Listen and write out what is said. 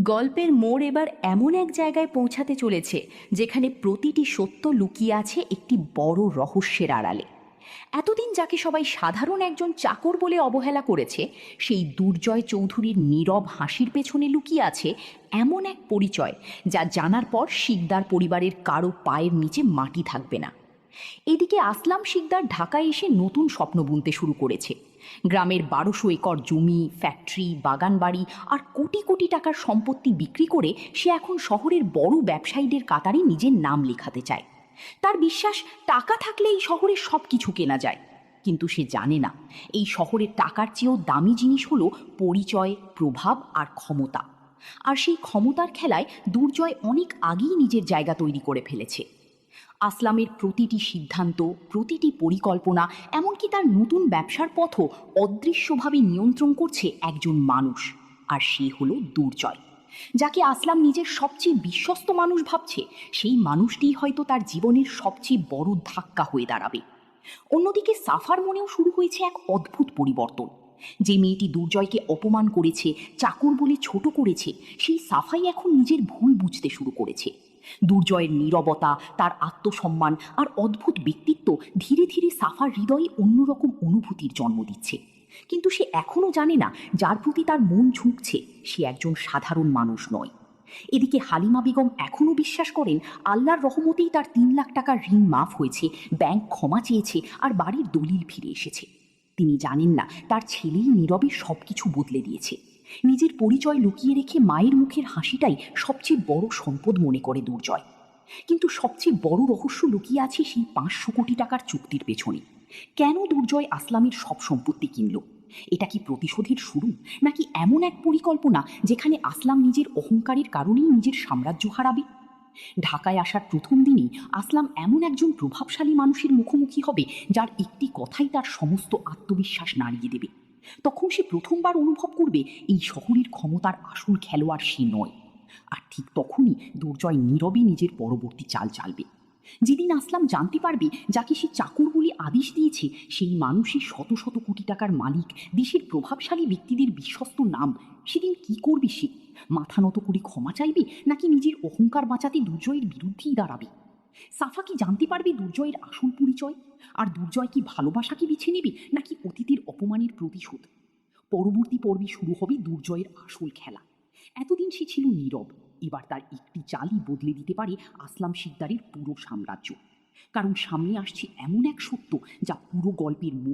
গল্পের মোড় এবার এমন এক জায়গায় পৌঁছাতে চলেছে যেখানে প্রতিটি সত্য লুকিয়ে আছে একটি বড় রহস্যের আড়ালে। এতদিন যাকে সবাই সাধারণ একজন চাকর বলে অবহেলা করেছে, সেই দুর্জয় চৌধুরীর নীরব হাসির পেছনে লুকিয়ে আছে এমন এক পরিচয় যা জানার পর শিকদার পরিবারের কারো পায়ের নিচে মাটি থাকবে না। এদিকে আসলাম শিকদার ঢাকায় এসে নতুন স্বপ্ন বুনতে শুরু করেছে। গ্রামের ১২০০ একর জমি, ফ্যাক্টরি, বাগান বাড়ি আর কোটি কোটি টাকার সম্পত্তি বিক্রি করে সে এখন শহরের বড় ব্যবসায়ীদের কাতারে নিজের নাম লেখাতে চায়। তার বিশ্বাস, টাকা থাকলে এই শহরের সব কিছু কেনা যায়। কিন্তু সে জানে না, এই শহরের টাকার চেয়েও দামি জিনিস হলো পরিচয়, প্রভাব আর ক্ষমতা। আর সেই ক্ষমতার খেলায় দুর্জয় অনেক আগেই নিজের জায়গা তৈরি করে ফেলেছে। আসলামের প্রতিটি সিদ্ধান্ত, প্রতিটি পরিকল্পনা, এমনকি তার নতুন ব্যবসার পথও অদৃশ্যভাবে নিয়ন্ত্রণ করছে একজন মানুষ। আর সে হলো দুর্জয়। যাকে আসলাম নিজের সবচেয়ে বিশ্বস্ত মানুষ ভাবছে, সেই মানুষটিই হয়তো তার জীবনের সবচেয়ে বড় ধাক্কা হয়ে দাঁড়াবে। অন্যদিকে সাফার মনেও শুরু হয়েছে এক অদ্ভুত পরিবর্তন। যে মেয়েটি দুর্জয়কে অপমান করেছে, চাকর বলে ছোট করেছে, সেই সাফাই এখন নিজের ভুল বুঝতে শুরু করেছে। দুর্জয়ের নীরবতা, তার আত্মসম্মান আর অদ্ভুত ব্যক্তিত্ব ধীরে ধীরে সাফার হৃদয়ে অন্যরকম অনুভূতির জন্ম দিচ্ছে। কিন্তু সে এখনও জানে না, যার প্রতি তার মন ঝুঁকছে সে একজন সাধারণ মানুষ নয়। এদিকে হালিমা বেগম এখনও বিশ্বাস করেন আল্লাহর রহমতেই তার ৩ লাখ টাকার ঋণ মাফ হয়েছে, ব্যাংক ক্ষমা চেয়েছে আর বাড়ির দলিল ফিরে এসেছে। তিনি জানেন না, তার ছেলেই নীরবে সব কিছু বদলে দিয়েছে। নিজের পরিচয় লুকিয়ে রেখে মায়ের মুখের হাসিটাই সবচেয়ে বড় সম্পদ মনে করে দুর্জয়। কিন্তু সবচেয়ে বড় রহস্য লুকিয়ে আছে সেই ৫০০ কোটি টাকার চুক্তির পেছনে। কেন দুর্জয় আসলামের সব সম্পত্তি কিনল? এটা কি প্রতিশোধের শুরু, নাকি এমন এক পরিকল্পনা যেখানে আসলাম নিজের অহংকারের কারণেই নিজের সাম্রাজ্য হারাবে? ঢাকায় আসার প্রথম দিনই আসলাম এমন একজন প্রভাবশালী মানুষের মুখোমুখি হবে যার একটি কথাই তার সমস্ত আত্মবিশ্বাস নাড়িয়ে দেবে। তখন সে প্রথমবার অনুভব করবে এই শহরের ক্ষমতার আসল খেলোয়াড় সে নয়। আর ঠিক তখনই দুর্জয় নীরবে নিজের পরবর্তী চাল চালবে। যেদিন আসলাম জানতে পারবে যাকে সে চাকর বলে আদেশ দিয়েছে সেই মানুষই শত শত কোটি টাকার মালিক, দেশের প্রভাবশালী ব্যক্তিদের বিশ্বস্ত নাম, সেদিন কি করবে সে? মাথা নত করে ক্ষমা চাইবে, নাকি নিজের অহংকার বাঁচাতে দুর্জয়ের বিরুদ্ধেই দাঁড়াবে? সাফা কি জানতে পারবে দুর্জয়ের আসল পরিচয়? আর দুর্জয় কি ভালোবাসাকে বেছে নেবে, নাকি অতীতের অপমানের প্রতিশোধ? পরবর্তী পর্বে শুরু হবে দুর্জয়ের আসল খেলা। এতদিন সে ছিল নীরব, এবার তার একটি চালই বদলে দিতে পারে আসলাম শিকদারের পুরো সাম্রাজ্য। কারণ সামনে আসছে এমন এক সত্য যা পুরো গল্পের মূল।